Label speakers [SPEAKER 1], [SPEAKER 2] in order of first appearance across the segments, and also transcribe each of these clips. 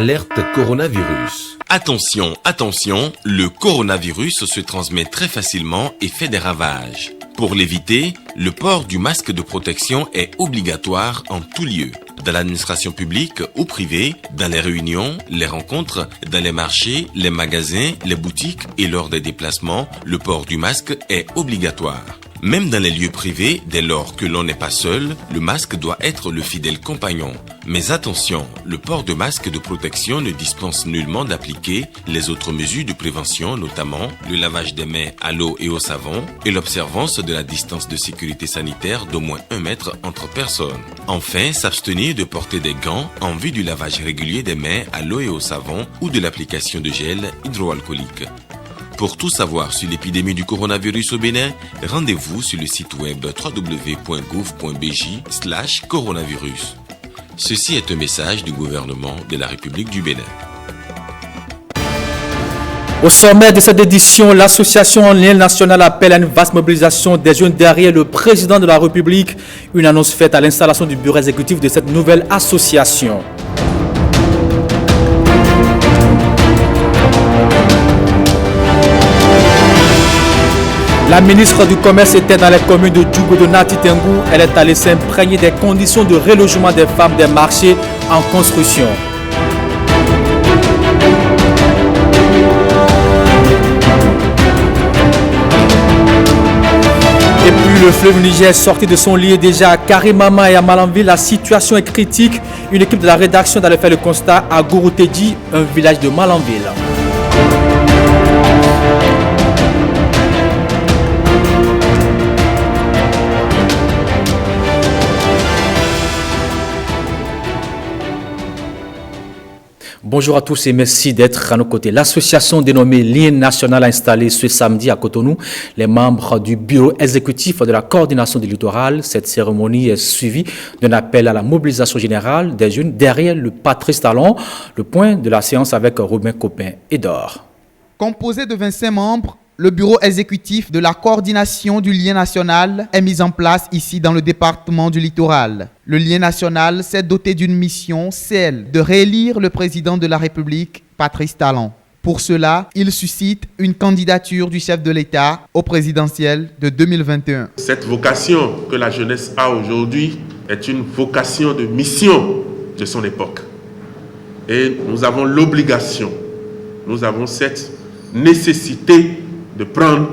[SPEAKER 1] Alerte coronavirus.
[SPEAKER 2] Attention, attention, le coronavirus se transmet très facilement et fait des ravages. Pour l'éviter, le port du masque de protection est obligatoire en tout lieu. Dans l'administration publique ou privée, dans les réunions, les rencontres, dans les marchés, les magasins, les boutiques et lors des déplacements, le port du masque est obligatoire. Même dans les lieux privés, dès lors que l'on n'est pas seul, le masque doit être le fidèle compagnon. Mais attention, le port de masque de protection ne dispense nullement d'appliquer les autres mesures de prévention, notamment le lavage des mains à l'eau et au savon et l'observance de la distance de sécurité sanitaire d'au moins 1 mètre entre personnes. Enfin, s'abstenir de porter des gants en vue du lavage régulier des mains à l'eau et au savon ou de l'application de gel hydroalcoolique. Pour tout savoir sur l'épidémie du coronavirus au Bénin, rendez-vous sur le site web www.gouv.bj/coronavirus. Ceci est un message du gouvernement de la République du Bénin.
[SPEAKER 3] Au sommet de cette édition, l'association Lien National appelle à une vaste mobilisation des jeunes derrière le président de la République. Une annonce faite à l'installation du bureau exécutif de cette nouvelle association. La ministre du Commerce était dans les communes de Djougou de Nati-Tengou. Elle est allée s'imprégner des conditions de relogement des femmes des marchés en construction. Et puis le fleuve Niger est sorti de son lit déjà à Karimama et à Malanville. La situation est critique. Une équipe de la rédaction allait faire le constat à Gouroutédi, un village de Malanville. Bonjour à tous et merci d'être à nos côtés. L'association dénommée Lien National a installé ce samedi à Cotonou les membres du bureau exécutif de la coordination du littoral. Cette cérémonie est suivie d'un appel à la mobilisation générale des jeunes derrière le Patrice Talon. Le point de la séance avec Robin Copin-Edor.
[SPEAKER 4] Composé de 25 membres, le bureau exécutif de la coordination du Lien National est mis en place ici dans le département du Littoral. Le Lien National s'est doté d'une mission, celle de réélire le président de la République, Patrice Talon. Pour cela, il suscite une candidature du chef de l'État au présidentiel de 2021.
[SPEAKER 5] Cette vocation que la jeunesse a aujourd'hui est une vocation de mission de son époque. Et nous avons l'obligation, nous avons cette nécessité de prendre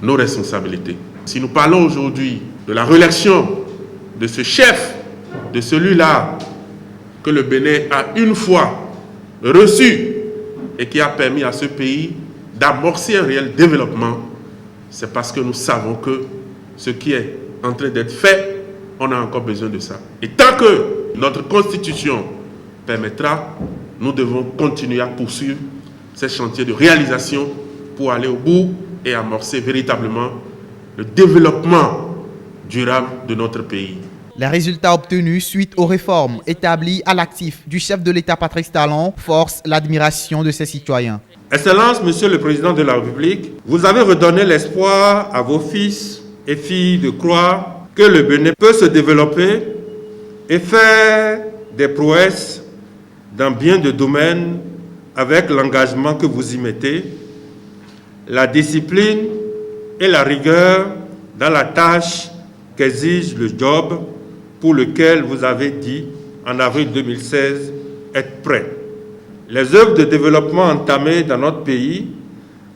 [SPEAKER 5] nos responsabilités. Si nous parlons aujourd'hui de la réélection de ce chef, de celui-là que le Bénin a une fois reçu et qui a permis à ce pays d'amorcer un réel développement, c'est parce que nous savons que ce qui est en train d'être fait, on a encore besoin de ça. Et tant que notre constitution permettra, nous devons continuer à poursuivre ces chantiers de réalisation pour aller au bout et amorcer véritablement le développement durable de notre pays.
[SPEAKER 4] Les résultats obtenus suite aux réformes établies à l'actif du chef de l'État Patrice Talon forcent l'admiration de ses citoyens.
[SPEAKER 6] Excellence, Monsieur le Président de la République, vous avez redonné l'espoir à vos fils et filles de croire que le Bénin peut se développer et faire des prouesses dans bien de domaines avec l'engagement que vous y mettez, la discipline et la rigueur dans la tâche qu'exige le job pour lequel vous avez dit en avril 2016 être prêt. Les œuvres de développement entamées dans notre pays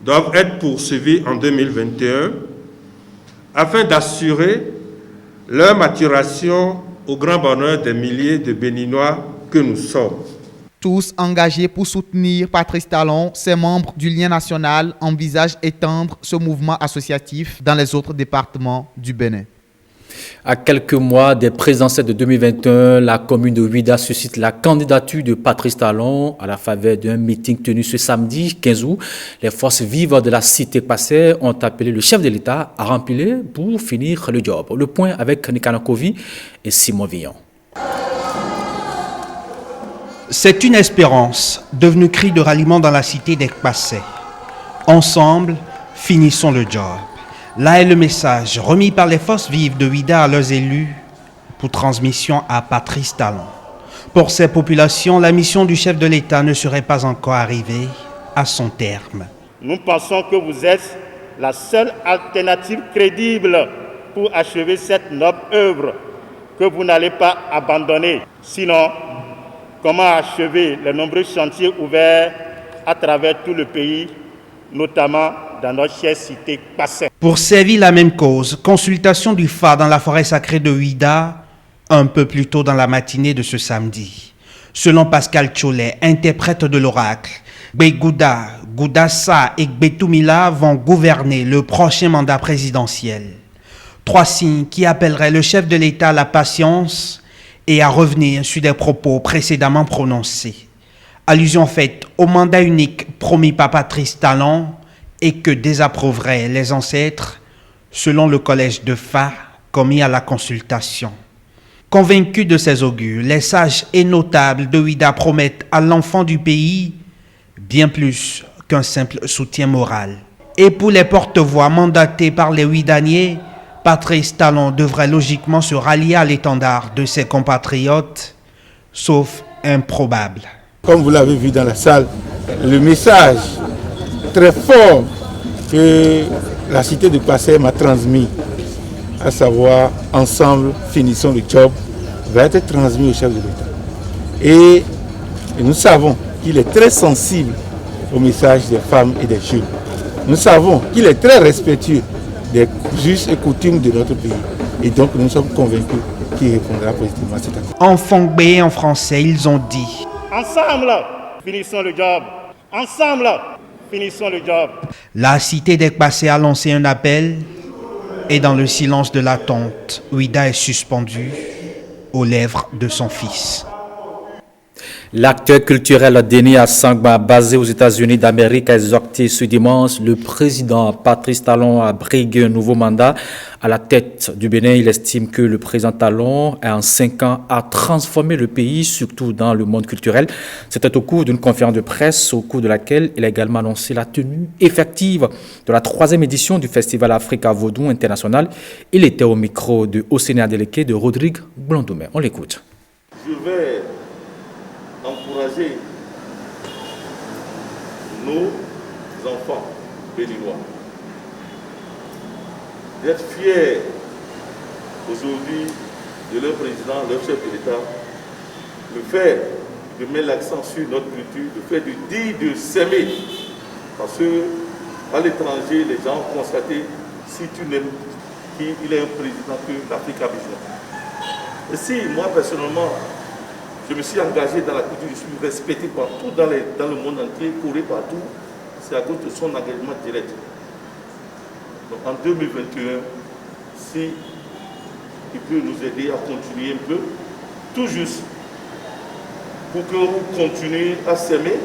[SPEAKER 6] doivent être poursuivies en 2021 afin d'assurer leur maturation au grand bonheur des milliers de Béninois que nous sommes.
[SPEAKER 4] Tous engagés pour soutenir Patrice Talon, ses membres du Lien National envisagent étendre ce mouvement associatif dans les autres départements du Bénin.
[SPEAKER 3] À quelques mois des présidentielles de 2021, la commune de Ouida suscite la candidature de Patrice Talon à la faveur d'un meeting tenu ce samedi 15 août. Les forces vives de la cité passée ont appelé le chef de l'État à remplir pour finir le job. Le point avec Nikana Kovi et Simon Villon.
[SPEAKER 7] C'est une espérance devenue cri de ralliement dans la cité d'Ekpassé. Ensemble, finissons le job. Là est le message remis par les forces vives de Ouida à leurs élus pour transmission à Patrice Talon. Pour ces populations, la mission du chef de l'État ne serait pas encore arrivée à son terme.
[SPEAKER 8] Nous pensons que vous êtes la seule alternative crédible pour achever cette noble œuvre que vous n'allez pas abandonner. Sinon, comment achever les nombreux chantiers ouverts à travers tout le pays, notamment dans notre chère cité Kpassé?
[SPEAKER 7] Pour servir la même cause, consultation du phare dans la forêt sacrée de Ouida, un peu plus tôt dans la matinée de ce samedi. Selon Pascal Tcholet, interprète de l'oracle, Gbegouda, Goudassa et Gbetoumila vont gouverner le prochain mandat présidentiel. 3 signes qui appelleraient le chef de l'État à la patience et à revenir sur des propos précédemment prononcés. Allusion faite au mandat unique promis par Patrice Talon et que désapprouveraient les ancêtres selon le collège de Fa commis à la consultation. Convaincus de ces augures, les sages et notables de Ouida promettent à l'enfant du pays bien plus qu'un simple soutien moral. Et pour les porte-voix mandatés par les Ouidaniers, Patrice Talon devrait logiquement se rallier à l'étendard de ses compatriotes, sauf improbable.
[SPEAKER 9] Comme vous l'avez vu dans la salle, le message très fort que la cité de Kpassé m'a transmis, à savoir ensemble finissons le job, va être transmis au chef de l'État. Et nous savons qu'il est très sensible au message des femmes et des jeunes. Nous savons qu'il est très respectueux des us et coutumes de notre pays. Et donc nous sommes convaincus qu'il répondra positivement à cette action.
[SPEAKER 7] En fongbé en français, ils ont dit:
[SPEAKER 8] Ensemble, finissons le job. Ensemble, finissons le job.
[SPEAKER 7] La cité des Kpassé a lancé un appel et dans le silence de l'attente, Ouida est suspendu aux lèvres de son fils.
[SPEAKER 3] L'acteur culturel Denis Assangba, basé aux États-Unis d'Amérique, a exhorté ce dimanche le président Patrice Talon à briguer un nouveau mandat à la tête du Bénin. Il estime que le président Talon, en 5 ans, a transformé le pays, surtout dans le monde culturel. C'était au cours d'une conférence de presse, au cours de laquelle il a également annoncé la tenue effective de la 3e édition du Festival Africa Vaudou International. Il était au micro de Océane Adeleke de Rodrigue Blondomé. On l'écoute.
[SPEAKER 10] Je vais encourager nos enfants béninois d'être fiers aujourd'hui de leur président, leur chef de l'État, le fait de mettre l'accent sur notre culture, le fait de dire de s'aimer, parce que à l'étranger, les gens ont constaté, si tu n'aimes qui, il est un président que l'Afrique a besoin. Et si moi personnellement, je me suis engagé dans la culture, je suis respecté partout dans le monde entier, couru partout, c'est à cause de son engagement direct. Donc en 2021, si il peut nous aider à continuer un peu, tout juste, pour que nous continuions à s'aimer,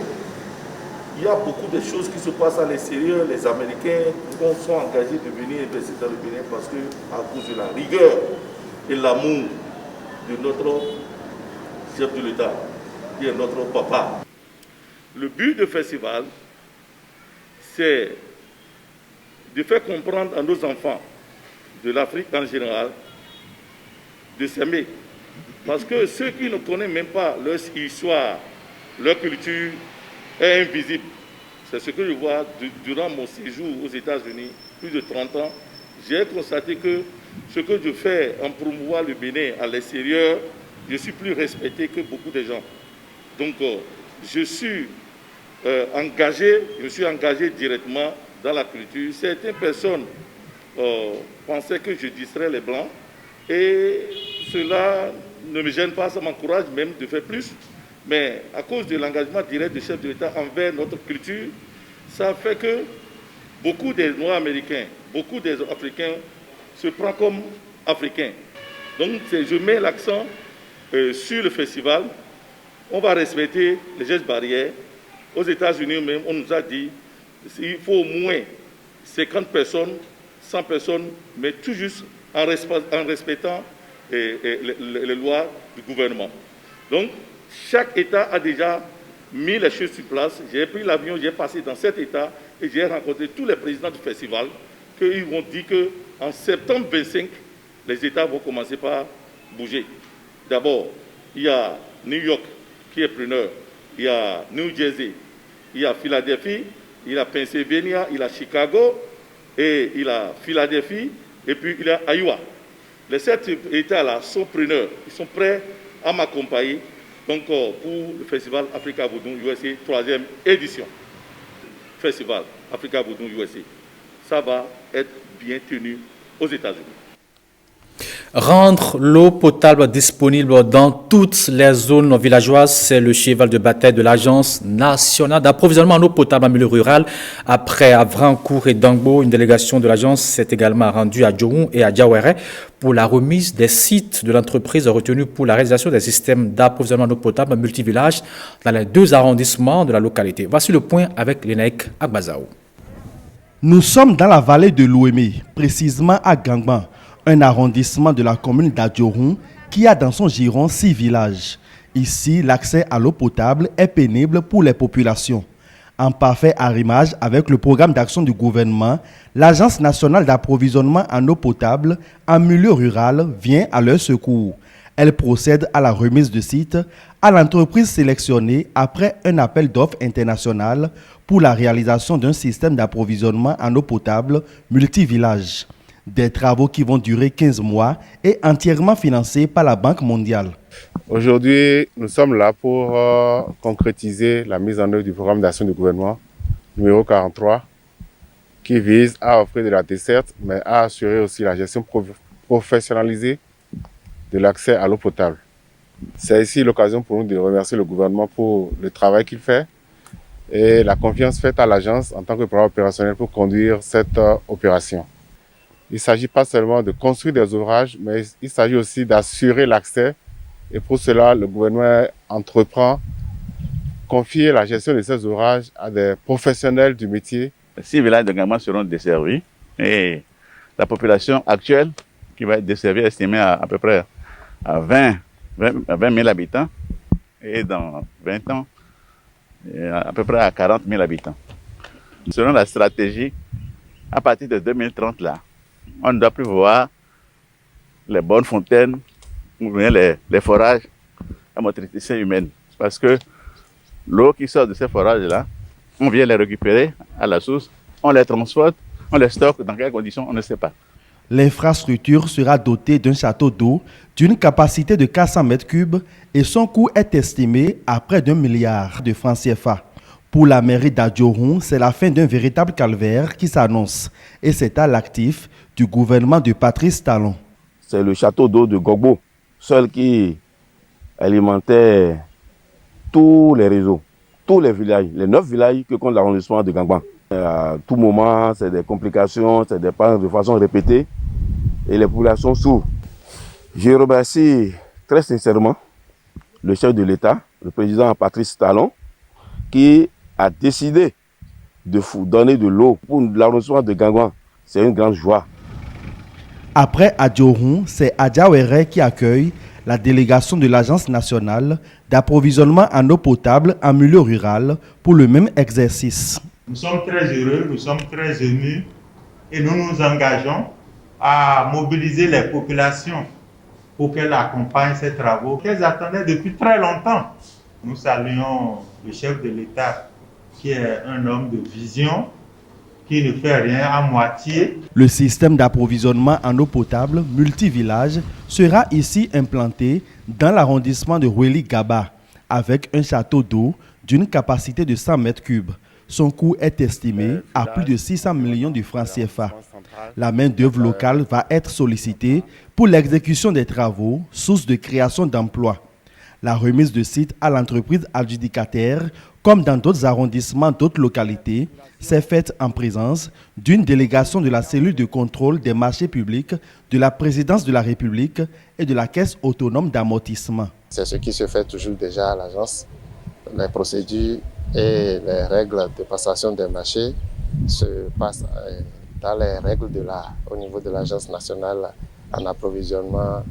[SPEAKER 10] il y a beaucoup de choses qui se passent à l'extérieur. Les Américains sont engagés de venir investir dans le Bénin parce que, à cause de la rigueur et l'amour de notre chef de l'État, qui est notre papa. Le but du festival, c'est de faire comprendre à nos enfants de l'Afrique en général de s'aimer. Parce que ceux qui ne connaissent même pas leur histoire, leur culture est invisible. C'est ce que je vois durant mon séjour aux États-Unis, plus de 30 ans. J'ai constaté que ce que je fais en promouvoir le Bénin à l'extérieur, je suis plus respecté que beaucoup de gens. Donc, je suis engagé directement dans la culture. Certaines personnes pensaient que je distrais les Blancs et cela ne me gêne pas, ça m'encourage même de faire plus. Mais à cause de l'engagement direct du chef de l'État envers notre culture, ça fait que beaucoup des Noirs américains, beaucoup des Africains se prennent comme Africains. Donc, je mets l'accent sur le festival. On va respecter les gestes barrières. Aux États-Unis même, on nous a dit qu'il faut au moins 50 personnes, 100 personnes, mais tout juste en respectant les lois du gouvernement. Donc, chaque État a déjà mis les choses sur place. J'ai pris l'avion, j'ai passé dans cet État et j'ai rencontré tous les présidents du festival qu'ils m'ont dit qu'en septembre 25, les États vont commencer par bouger. D'abord, il y a New York qui est preneur, il y a New Jersey, il y a Philadelphie, il y a Pennsylvania, il y a Chicago, et il y a Philadelphie, et puis il y a Iowa. Les 7 États-là sont preneurs, ils sont prêts à m'accompagner donc, pour le Festival Africa Vodou USA, 3e édition. Festival Africa Vodou USA. Ça va être bien tenu aux États-Unis.
[SPEAKER 3] Rendre l'eau potable disponible dans toutes les zones villageoises, c'est le cheval de bataille de l'Agence nationale d'approvisionnement en eau potable en milieu rural. Après Avrancourt et Dangbo, une délégation de l'agence s'est également rendue à Djohou et à Diawere pour la remise des sites de l'entreprise retenue pour la réalisation des systèmes d'approvisionnement en eau potable multivillages dans les 2 arrondissements de la localité. Voici le point avec Lénaïk Agbazao.
[SPEAKER 11] Nous sommes dans la vallée de l'Ouémé, précisément à Gangban, un arrondissement de la commune d'Adjourou qui a dans son giron 6 villages. Ici, l'accès à l'eau potable est pénible pour les populations. En parfait arrimage avec le programme d'action du gouvernement, l'Agence nationale d'approvisionnement en eau potable en milieu rural vient à leur secours. Elle procède à la remise de sites à l'entreprise sélectionnée après un appel d'offres international pour la réalisation d'un système d'approvisionnement en eau potable multivillage. Des travaux qui vont durer 15 mois et entièrement financés par la Banque mondiale.
[SPEAKER 12] Aujourd'hui, nous sommes là pour concrétiser la mise en œuvre du programme d'action du gouvernement numéro 43 qui vise à offrir de la desserte mais à assurer aussi la gestion professionnalisée de l'accès à l'eau potable. C'est ici l'occasion pour nous de remercier le gouvernement pour le travail qu'il fait et la confiance faite à l'agence en tant que programme opérationnel pour conduire cette opération. Il ne s'agit pas seulement de construire des ouvrages, mais il s'agit aussi d'assurer l'accès. Et pour cela, le gouvernement entreprend confier la gestion de ces ouvrages à des professionnels du métier.
[SPEAKER 13] 6 villages de Gangban seront desservis et la population actuelle qui va être desservie est estimée à peu près à 20 000 habitants et dans 20 ans, à peu près à 40 000 habitants. Selon la stratégie, à partir de 2030, là, on ne doit plus voir les bonnes fontaines ou bien les forages à motricité humaine. Parce que l'eau qui sort de ces forages-là, on vient les récupérer à la source, on les transporte, on les stocke, dans quelles conditions, on ne sait pas.
[SPEAKER 11] L'infrastructure sera dotée d'un château d'eau d'une capacité de 400 m3 et son coût est estimé à près d'1 milliard de francs CFA. Pour la mairie d'Adjourou, c'est la fin d'un véritable calvaire qui s'annonce et c'est à l'actif du gouvernement de Patrice Talon.
[SPEAKER 14] C'est le château d'eau de Gogbo, seul qui alimentait tous les réseaux, tous les villages, les 9 villages que compte l'arrondissement de Gangban. À tout moment, c'est des complications, c'est des pannes de façon répétée et les populations souffrent. Je remercie très sincèrement le chef de l'État, le président Patrice Talon, qui a décidé de donner de l'eau pour l'arrondissement de Gangban. C'est une grande joie.
[SPEAKER 11] Après Adjourou, c'est Diawere qui accueille la délégation de l'Agence nationale d'approvisionnement en eau potable en milieu rural pour le même exercice.
[SPEAKER 15] Nous sommes très heureux, nous sommes très émus et nous nous engageons à mobiliser les populations pour qu'elles accompagnent ces travaux qu'elles attendaient depuis très longtemps. Nous saluons le chef de l'État qui est un homme de vision, qui ne fait rien à moitié.
[SPEAKER 11] Le système d'approvisionnement en eau potable multivillage sera ici implanté dans l'arrondissement de Roueli-Gaba avec un château d'eau d'une capacité de 100 m3. Son coût est estimé à plus de 600 millions de francs CFA. La main-d'œuvre locale va être sollicitée pour l'exécution des travaux, source de création d'emplois. La remise de site à l'entreprise adjudicataire, comme dans d'autres arrondissements d'autres localités, s'est faite en présence d'une délégation de la cellule de contrôle des marchés publics de la présidence de la République et de la Caisse autonome d'amortissement.
[SPEAKER 16] C'est ce qui se fait toujours déjà à l'agence. Les procédures et les règles de passation des marchés se passent dans les règles au niveau de l'Agence nationale en approvisionnement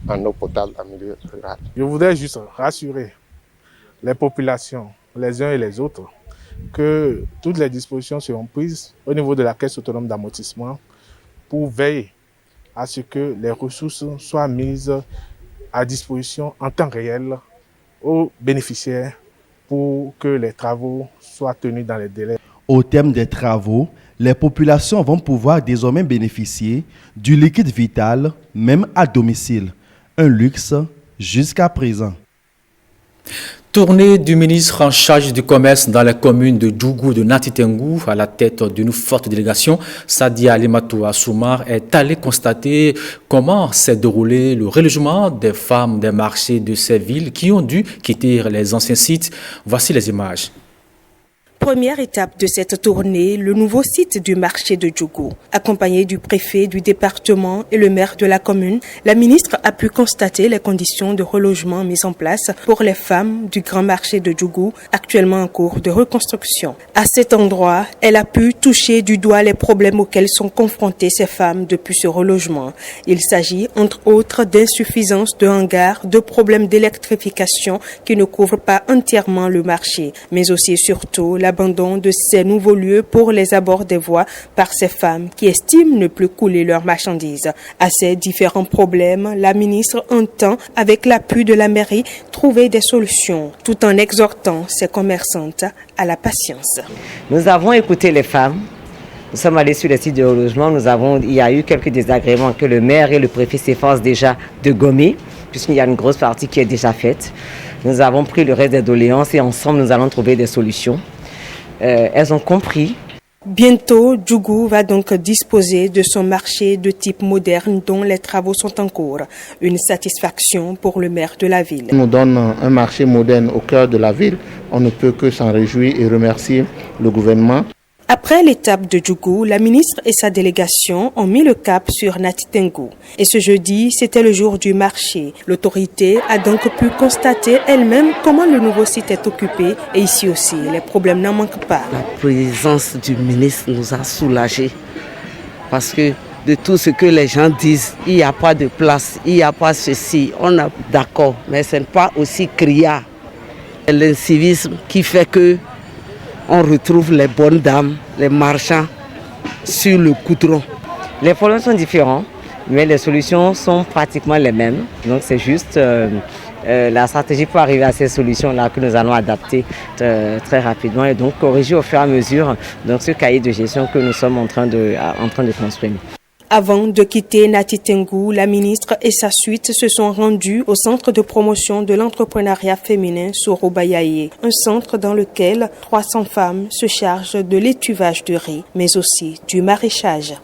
[SPEAKER 16] en eau potable en milieu rural.
[SPEAKER 9] Je voudrais juste rassurer les populations, les uns et les autres, que toutes les dispositions seront prises au niveau de la Caisse autonome d'amortissement pour veiller à ce que les ressources soient mises
[SPEAKER 17] à disposition en temps réel aux bénéficiaires pour que les travaux soient tenus dans les délais.
[SPEAKER 11] Au terme des travaux, les populations vont pouvoir désormais bénéficier du liquide vital, même à domicile. Un luxe jusqu'à présent.
[SPEAKER 3] Tournée du ministre en charge du commerce dans les communes de Djougou et de Natitengu à la tête d'une forte délégation. Sadia Alimatou Assoumar est allé constater comment s'est déroulé le relogement des femmes des marchés de ces villes qui ont dû quitter les anciens sites. Voici les images.
[SPEAKER 18] Première étape de cette tournée, le nouveau site du marché de Djougou. Accompagnée du préfet du département et le maire de la commune, la ministre a pu constater les conditions de relogement mises en place pour les femmes du grand marché de Djougou, actuellement en cours de reconstruction. À cet endroit, elle a pu toucher du doigt les problèmes auxquels sont confrontées ces femmes depuis ce relogement. Il s'agit, entre autres, d'insuffisance de hangars, de problèmes d'électrification qui ne couvrent pas entièrement le marché, mais aussi et surtout l'abandon de ces nouveaux lieux pour les abords des voies par ces femmes qui estiment ne plus couler leurs marchandises. À ces différents problèmes, la ministre entend, avec l'appui de la mairie, trouver des solutions, tout en exhortant ses commerçantes à la patience.
[SPEAKER 19] Nous avons écouté les femmes. Nous sommes allés sur les sites de relogement. Il y a eu quelques désagréments que le maire et le préfet s'efforcent déjà de gommer, puisqu'il y a une grosse partie qui est déjà faite. Nous avons pris le reste des doléances et ensemble nous allons trouver des solutions. Elles ont compris.
[SPEAKER 18] Bientôt, Djougou va donc disposer de son marché de type moderne dont les travaux sont en cours. Une satisfaction pour le maire de la ville.
[SPEAKER 20] On nous donne un marché moderne au cœur de la ville. On ne peut que s'en réjouir et remercier le gouvernement.
[SPEAKER 18] Après l'étape de Djougou, la ministre et sa délégation ont mis le cap sur Natitengu. Et ce jeudi, c'était le jour du marché. L'autorité a donc pu constater elle-même comment le nouveau site est occupé. Et ici aussi, les problèmes n'en manquent pas.
[SPEAKER 21] La présence du ministre nous a soulagés. Parce que de tout ce que les gens disent, il n'y a pas de place, il n'y a pas ceci. On est d'accord, mais ce n'est pas aussi criard. L'incivisme qui fait que on retrouve les bonnes dames, les marchands sur le goudron.
[SPEAKER 19] Les problèmes sont différents, mais les solutions sont pratiquement les mêmes. Donc c'est juste la stratégie pour arriver à ces solutions-là que nous allons adapter très rapidement et donc corriger au fur et à mesure donc, ce cahier de gestion que nous sommes en train de construire.
[SPEAKER 18] Avant de quitter Natitengu, la ministre et sa suite se sont rendus au centre de promotion de l'entrepreneuriat féminin Sorobayaye, un centre dans lequel 300 femmes se chargent de l'étuvage de riz, mais aussi du maraîchage.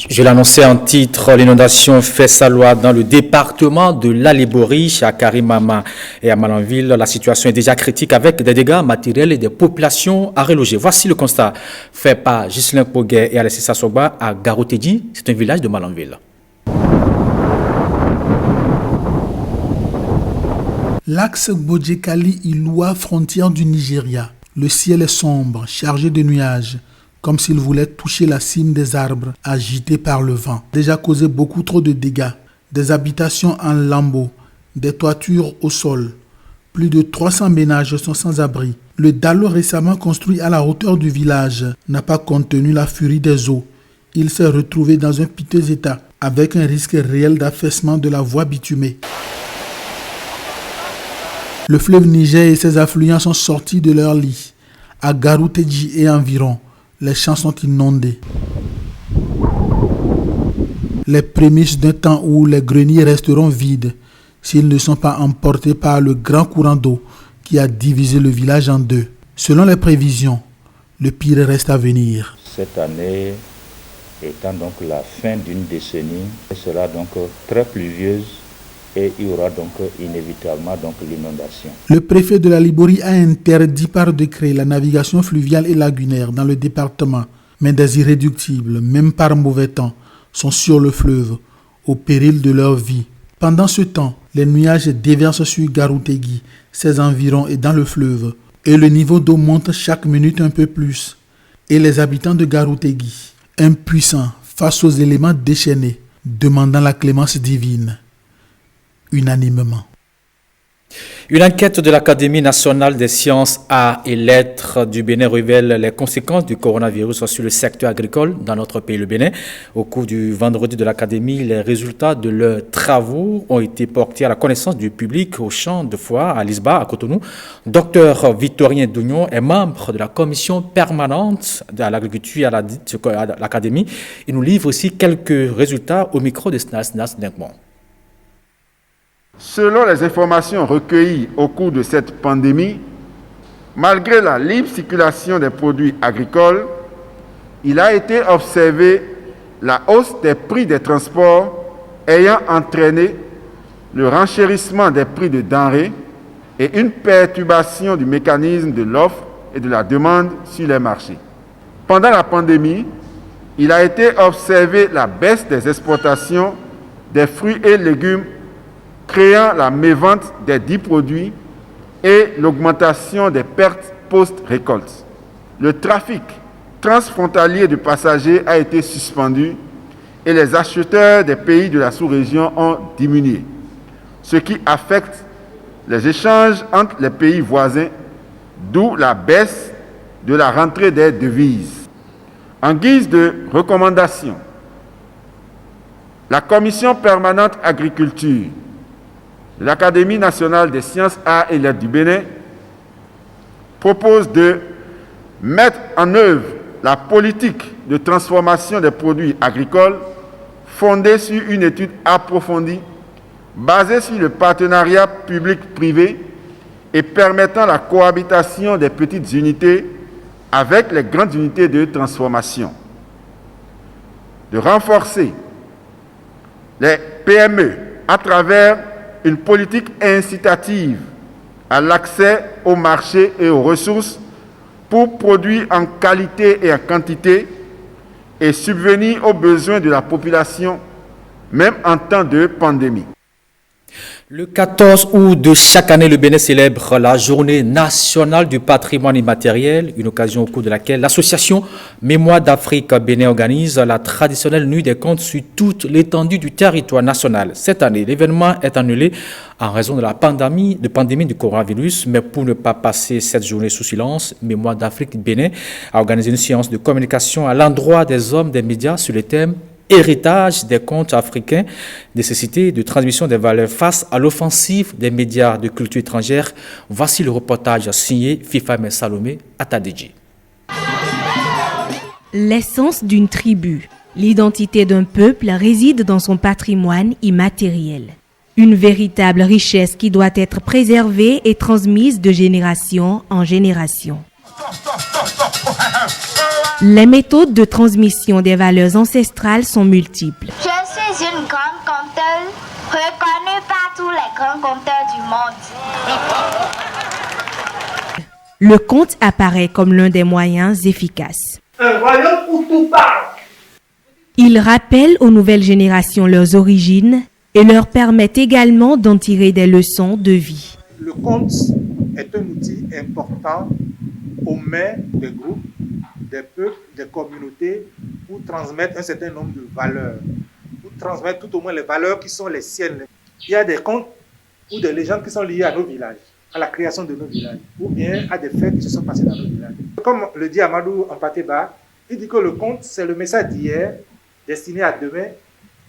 [SPEAKER 3] Je l'annonçais en titre, l'inondation fait sa loi dans le département de l'Alibori, à Karimama et à Malanville. La situation est déjà critique avec des dégâts matériels et des populations à reloger. Voici le constat fait par Ghislain Poguet et Alessia Sassoba à Garoutedi. C'est un village de Malanville.
[SPEAKER 22] L'axe Bodjekali-Iloua, frontière du Nigeria. Le ciel est sombre, chargé de nuages, comme s'il voulait toucher la cime des arbres, agités par le vent. Déjà causé beaucoup trop de dégâts. Des habitations en lambeaux, des toitures au sol. Plus de 300 ménages sont sans abri. Le dallo récemment construit à la hauteur du village n'a pas contenu la furie des eaux. Il s'est retrouvé dans un piteux état, avec un risque réel d'affaissement de la voie bitumée. Le fleuve Niger et ses affluents sont sortis de leur lit. À Garoutedji et environ, les champs sont inondés. Les prémices d'un temps où les greniers resteront vides s'ils ne sont pas emportés par le grand courant d'eau qui a divisé le village en deux. Selon les prévisions, le pire reste à venir.
[SPEAKER 23] Cette année étant donc la fin d'une décennie, elle sera donc très pluvieuse et il y aura donc inévitablement donc l'inondation.
[SPEAKER 22] Le préfet de la Libori a interdit par décret la navigation fluviale et lagunaire dans le département, mais des irréductibles, même par mauvais temps, sont sur le fleuve, au péril de leur vie. Pendant ce temps, les nuages déversent sur Garoutegi, ses environs et dans le fleuve, et le niveau d'eau monte chaque minute un peu plus. Et les habitants de Garoutegi, impuissants face aux éléments déchaînés, demandant la clémence divine. Unanimement.
[SPEAKER 3] Une enquête de l'Académie nationale des sciences, arts et lettres du Bénin révèle les conséquences du coronavirus sur le secteur agricole dans notre pays, le Bénin. Au cours du vendredi de l'Académie, les résultats de leurs travaux ont été portés à la connaissance du public au champ de foire à Lisba, à Cotonou. Dr Victorien Dougnon est membre de la commission permanente de l'agriculture à l'Académie. Il nous livre aussi quelques résultats au micro de Snas Denkmon.
[SPEAKER 9] Selon les informations recueillies au cours de cette pandémie, malgré la libre circulation des produits agricoles, il a été observé la hausse des prix des transports ayant entraîné le renchérissement des prix de denrées et une perturbation du mécanisme de l'offre et de la demande sur les marchés. Pendant la pandémie, il a été observé la baisse des exportations des fruits et légumes, créant la mévente des dits produits et l'augmentation des pertes post-récolte. Le trafic transfrontalier de passagers a été suspendu et les acheteurs des pays de la sous-région ont diminué, ce qui affecte les échanges entre les pays voisins, d'où la baisse de la rentrée des devises. En guise de recommandation, la Commission permanente agriculture de l'Académie nationale des sciences, arts et lettres du Bénin propose de mettre en œuvre la politique de transformation des produits agricoles fondée sur une étude approfondie, basée sur le partenariat public-privé et permettant la cohabitation des petites unités avec les grandes unités de transformation. De renforcer les PME à travers une politique incitative à l'accès au marché et aux ressources pour produire en qualité et en quantité et subvenir aux besoins de la population, même en temps de pandémie.
[SPEAKER 3] Le 14 août de chaque année, le Bénin célèbre la Journée nationale du patrimoine immatériel, une occasion au cours de laquelle l'association Mémoire d'Afrique Bénin organise la traditionnelle nuit des contes sur toute l'étendue du territoire national. Cette année, l'événement est annulé en raison de la pandémie du coronavirus, mais pour ne pas passer cette journée sous silence, Mémoire d'Afrique Bénin a organisé une séance de communication à l'endroit des hommes des médias sur le thème héritage des contes africains, nécessité de transmission des valeurs face à l'offensive des médias de culture étrangère. Voici le reportage signé Fifame Salomé Atadidji.
[SPEAKER 1] L'essence d'une tribu, l'identité d'un peuple réside dans son patrimoine immatériel. Une véritable richesse qui doit être préservée et transmise de génération en génération. Les méthodes de transmission des valeurs ancestrales sont multiples.
[SPEAKER 2] Je suis une grande conteuse, reconnue par tous les grands conteurs du monde.
[SPEAKER 1] Le conte apparaît comme l'un des moyens efficaces.
[SPEAKER 2] Un royaume où tout parle.
[SPEAKER 1] Il rappelle aux nouvelles générations leurs origines et leur permet également d'en tirer des leçons de vie.
[SPEAKER 17] Le conte est un outil important aux mains des groupes, des peuples, des communautés pour transmettre un certain nombre de valeurs, pour transmettre tout au moins les valeurs qui sont les siennes. Il y a des contes ou des légendes qui sont liées à nos villages, à la création de nos villages, ou bien à des faits qui se sont passés dans nos villages. Comme le dit Amadou Ampateba, il dit que le conte, c'est le message d'hier destiné à demain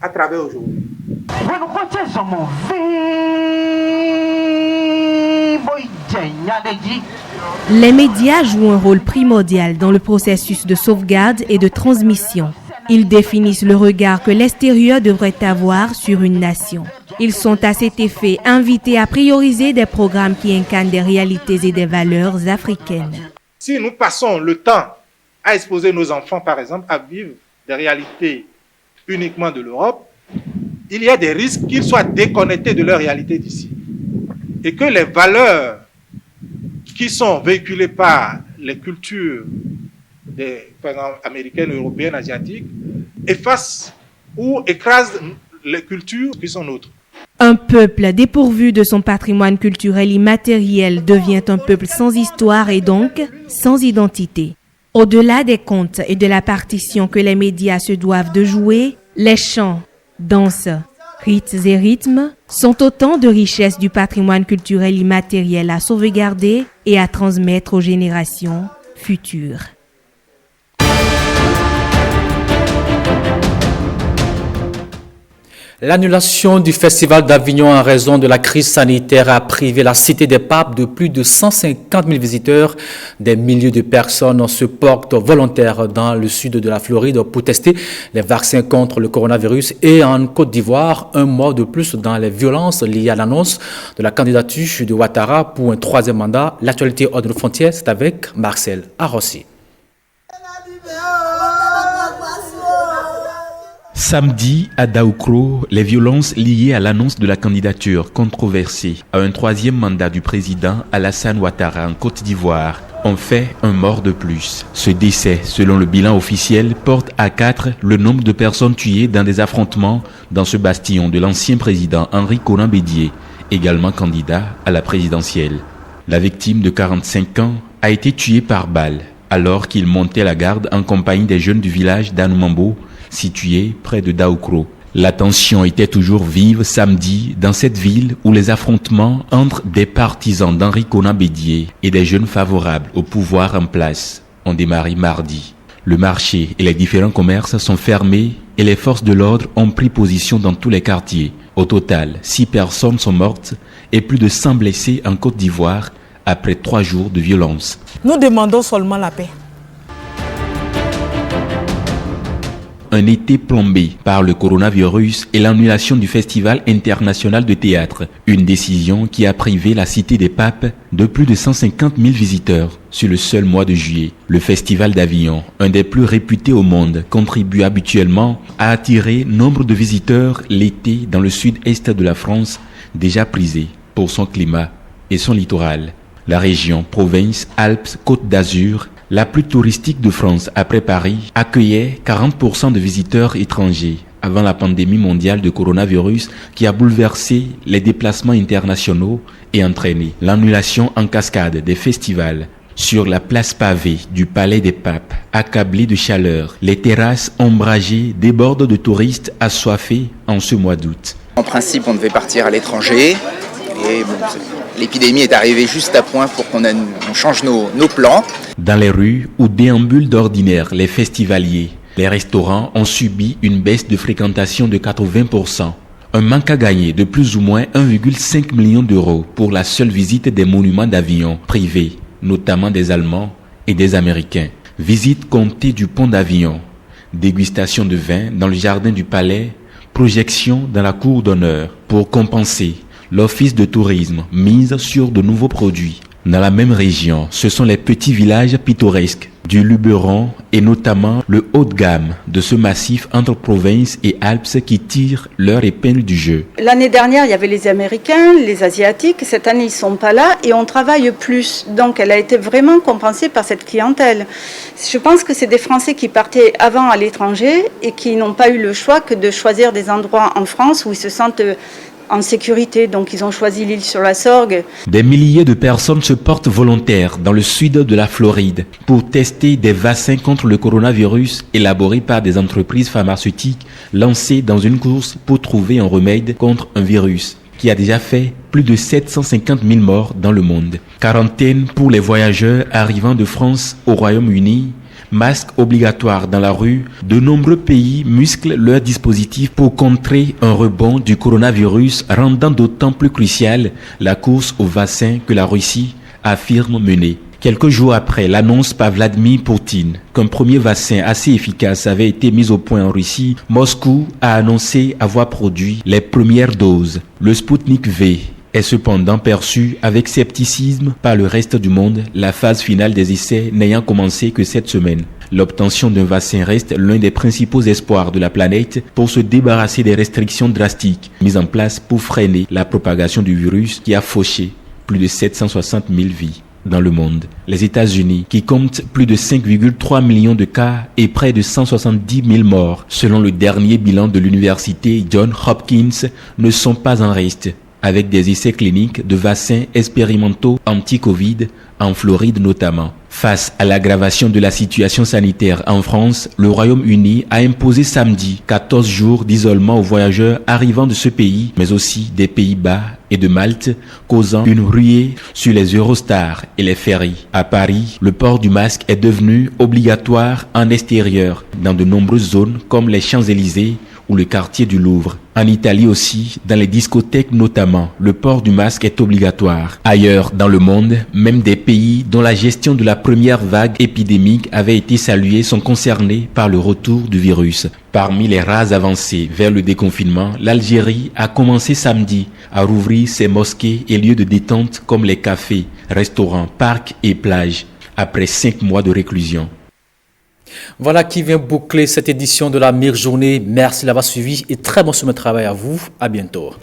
[SPEAKER 17] à travers aujourd'hui.
[SPEAKER 1] Les médias jouent un rôle primordial dans le processus de sauvegarde et de transmission. Ils définissent le regard que l'extérieur devrait avoir sur une nation. Ils sont à cet effet invités à prioriser des programmes qui incarnent des réalités et des valeurs africaines.
[SPEAKER 17] Si nous passons le temps à exposer nos enfants, par exemple, à vivre des réalités uniquement de l'Europe, il y a des risques qu'ils soient déconnectés de leur réalité d'ici. Et que les valeurs qui sont véhiculées par les cultures par exemple, américaines, européennes, asiatiques, effacent ou écrasent les cultures qui sont nôtres.
[SPEAKER 1] Un peuple dépourvu de son patrimoine culturel immatériel devient un peuple sans histoire et donc sans identité. Au-delà des contes et de la partition que les médias se doivent de jouer, les chants, danses, Rites et rythmes sont autant de richesses du patrimoine culturel immatériel à sauvegarder et à transmettre aux générations futures.
[SPEAKER 3] L'annulation du Festival d'Avignon en raison de la crise sanitaire a privé la Cité des Papes de plus de 150 000 visiteurs. Des milliers de personnes se portent volontaires dans le sud de la Floride pour tester les vaccins contre le coronavirus. Et en Côte d'Ivoire, un mois de plus dans les violences liées à l'annonce de la candidature de Ouattara pour un troisième mandat. L'actualité hors de nos frontières, c'est avec Marcel Arrossi.
[SPEAKER 4] Samedi, à Daoukro, les violences liées à l'annonce de la candidature controversée à un troisième mandat du président Alassane Ouattara en Côte d'Ivoire ont fait un mort de plus. Ce décès, selon le bilan officiel, porte à 4 le nombre de personnes tuées dans des affrontements dans ce bastion de l'ancien président Henri Konan Bédié, également candidat à la présidentielle. La victime de 45 ans a été tuée par balle alors qu'il montait la garde en compagnie des jeunes du village d'Anoumambo, situé près de Daoukro. La tension était toujours vive samedi dans cette ville où les affrontements entre des partisans d'Henri Konan Bédié et des jeunes favorables au pouvoir en place ont démarré mardi. Le marché et les différents commerces sont fermés et les forces de l'ordre ont pris position dans tous les quartiers. Au total, 6 personnes sont mortes et plus de 100 blessés en Côte d'Ivoire après 3 jours de violence.
[SPEAKER 5] Nous demandons seulement la paix.
[SPEAKER 4] Un été plombé par le coronavirus et l'annulation du Festival international de théâtre. Une décision qui a privé la Cité des Papes de plus de 150 000 visiteurs sur le seul mois de juillet. Le Festival d'Avignon, un des plus réputés au monde, contribue habituellement à attirer nombre de visiteurs l'été dans le sud-est de la France, déjà prisé pour son climat et son littoral. La région Provence-Alpes-Côte d'Azur, la plus touristique de France après Paris, accueillait 40% de visiteurs étrangers avant la pandémie mondiale de coronavirus qui a bouleversé les déplacements internationaux et entraîné l'annulation en cascade des festivals. Sur la place pavée du Palais des Papes, accablée de chaleur, les terrasses ombragées débordent de touristes assoiffés en ce mois d'août.
[SPEAKER 6] En principe, on devait partir à l'étranger et bon, l'épidémie est arrivée juste à point pour qu'on change nos plans.
[SPEAKER 4] Dans les rues où déambulent d'ordinaire les festivaliers, les restaurants ont subi une baisse de fréquentation de 80%. Un manque à gagner de plus ou moins 1,5 million d'euros pour la seule visite des monuments d'Avignon privés, notamment des Allemands et des Américains. Visite comptée du pont d'Avignon, dégustation de vin dans le jardin du palais, projection dans la cour d'honneur. Pour compenser, l'Office de tourisme mise sur de nouveaux produits. Dans la même région, ce sont les petits villages pittoresques du Luberon et notamment le haut de gamme de ce massif entre Provence et Alpes qui tirent leur épingle du jeu.
[SPEAKER 24] L'année dernière, il y avait les Américains, les Asiatiques. Cette année, ils ne sont pas là et on travaille plus. Donc, elle a été vraiment compensée par cette clientèle. Je pense que c'est des Français qui partaient avant à l'étranger et qui n'ont pas eu le choix que de choisir des endroits en France où ils se sentent en sécurité, donc ils ont choisi l'île sur la Sorgue.
[SPEAKER 4] Des milliers de personnes se portent volontaires dans le sud de la Floride pour tester des vaccins contre le coronavirus élaborés par des entreprises pharmaceutiques lancées dans une course pour trouver un remède contre un virus qui a déjà fait plus de 750 000 morts dans le monde. Quarantaine pour les voyageurs arrivant de France au Royaume-Uni. Masques obligatoires dans la rue, de nombreux pays musclent leur dispositif pour contrer un rebond du coronavirus, rendant d'autant plus cruciale la course au vaccin que la Russie affirme mener. Quelques jours après l'annonce par Vladimir Poutine qu'un premier vaccin assez efficace avait été mis au point en Russie, Moscou a annoncé avoir produit les premières doses. Le Sputnik V est cependant perçu avec scepticisme par le reste du monde, la phase finale des essais n'ayant commencé que cette semaine. L'obtention d'un vaccin reste l'un des principaux espoirs de la planète pour se débarrasser des restrictions drastiques mises en place pour freiner la propagation du virus qui a fauché plus de 760 000 vies dans le monde. Les États-Unis, qui comptent plus de 5,3 millions de cas et près de 170 000 morts, selon le dernier bilan de l'université Johns Hopkins, ne sont pas en reste, avec des essais cliniques de vaccins expérimentaux anti-Covid en Floride notamment. Face à l'aggravation de la situation sanitaire en France, le Royaume-Uni a imposé samedi 14 jours d'isolement aux voyageurs arrivant de ce pays, mais aussi des Pays-Bas et de Malte, causant une ruée sur les Eurostars et les ferries. À Paris, le port du masque est devenu obligatoire en extérieur dans de nombreuses zones comme les Champs-Élysées ou le quartier du Louvre. En Italie aussi, dans les discothèques notamment, le port du masque est obligatoire. Ailleurs dans le monde, même des pays dont la gestion de la première vague épidémique avait été saluée sont concernés par le retour du virus. Parmi les rares avancées vers le déconfinement, l'Algérie a commencé samedi à rouvrir ses mosquées et lieux de détente comme les cafés, restaurants, parcs et plages, après 5 mois de réclusion.
[SPEAKER 3] Voilà qui vient boucler cette édition de la meilleure journée. Merci d'avoir suivi et très bon semaine de travail à vous. À bientôt.